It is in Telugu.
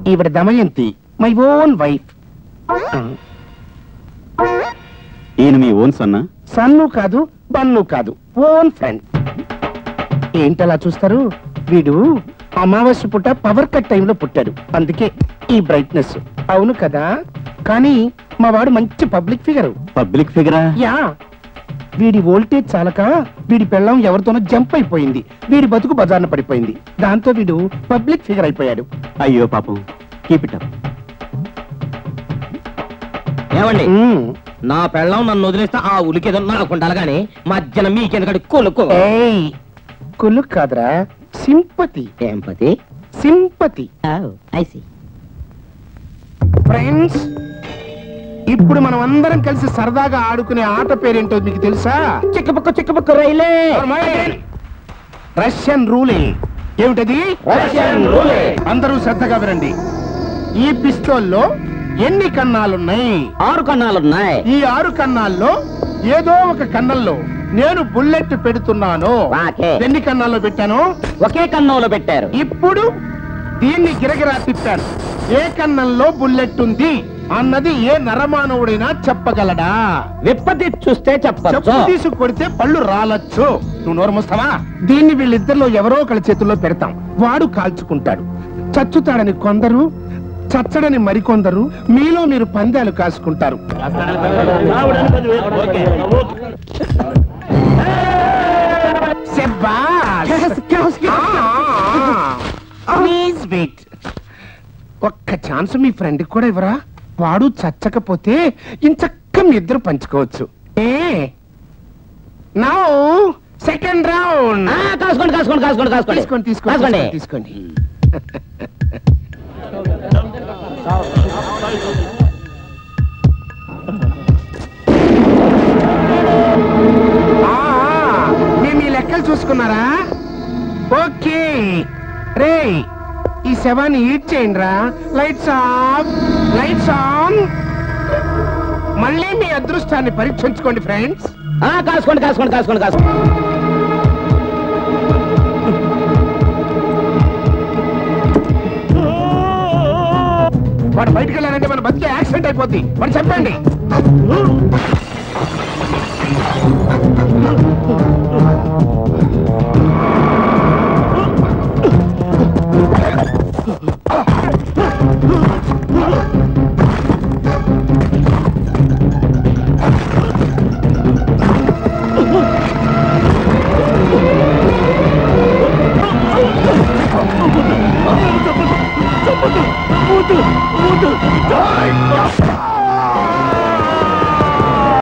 ఈవిడ దమయంతి, మై ఓన్ వైఫ్. ఈయన మీ ఓన్ సన్నా? సన్ను కాదు, బన్ను కాదు, ఓన్ ఫ్రెండ్. ఏంటలా చూస్తారు? వీడు అమావాస్య పుట్ట పవర్ కట్ టైంలో పుట్టాడు, అందుకే ఈ బ్రైట్నెస్. అవును కదా? కానీ మా వాడు మంచి పబ్లిక్ ఫిగర్. పబ్లిక్ ఫిగరా? యా. వీడి వోల్టేజ్ చాలక వీడి పెళ్ళం ఎవరితోనో జంప్ అయిపోయింది, వీడి బతుకు బజార్న పడిపోయింది. దాంతో వీడు పబ్లిక్ ఫిగర్ అయిపోయాడు. అయ్యో పాపం. Keep it up. ఏమండి, నా పెళ్ళం నన్ను వదిలేస్తే ఆ ఉలికేదో నాకు ఉండాలి కానీ మధ్యన మీకెందుకంటే కొలుకో. కులు కాదురా, సింపతి. ఏంపతి? సింపతి. ఫ్రెండ్స్, ఇప్పుడు మనం అందరం కలిసి సరదాగా ఆడుకునే ఆట పేరేంటో మీకు తెలుసా? చిక్కబుక్కు చిక్కబుక్కు రైలే. Russian ruling. ఏమిటది? Russian ruling. అందరూ శ్రద్ధగా వినండి. ఈ పిస్తోల్లో ఎన్ని కన్నాలున్నాయి? 6 కన్నాలున్నాయి. ఈ 6 కన్నాల్లో ఏదో ఒక కన్నంలో నేను బుల్లెట్ పెడుతున్నాను. ఎన్ని కన్నాల్లో పెట్టాను? ఒకే కన్నంలో పెట్టారు. ఇప్పుడు దీన్ని గిరగిరా తిప్పాను. ఏ కన్నంలో బుల్లెట్ ఉంది అన్నది ఏ నరమానవుడైనా చెప్పగలడా? విప్పతి చూస్తే చెప్పచ్చు. తీసుకు కొడితే పళ్ళు రాలచ్చు. నువ్వు నోరు మూస్తావా? దీన్ని వీళ్ళిద్దరిలో ఎవరో ఒకళ్ళ చేతుల్లో పెడతాం. వాడు కాల్చుకుంటాడు. చచ్చుతాడని కొందరు, చచ్చడని మరికొందరు. మీలో మీరు పందాలు కాసుకుంటారు. Please wait. ఒక్క ఛాన్స్ మీ ఫ్రెండ్ కూడా ఇవ్వరా? వాడు చచ్చకపోతే ఇంచక్క మీ ఇద్దరు పంచుకోవచ్చు. Now second round. కాసుకోండి కాసుకోండి కాసుకోండి కాసుకోండి తీసుకోండి తీసుకోండి తీసుకోండి. మేము ఈ లెక్కలు చూసుకున్నారా? ఓకే రే, ఈ శవాన్ని ఈట్ చేయండి రా. Lights off, lights on. మళ్ళీ మీ అదృష్టాన్ని పరీక్షించుకోండి ఫ్రెండ్స్. కాసుకోండి కాసుకోండి కాసుకోండి కాసుకోండి. వాడు బయటకు వెళ్ళారంటే మన బతికే యాక్సిడెంట్ అయిపోద్ది. వాడు చెప్పండి.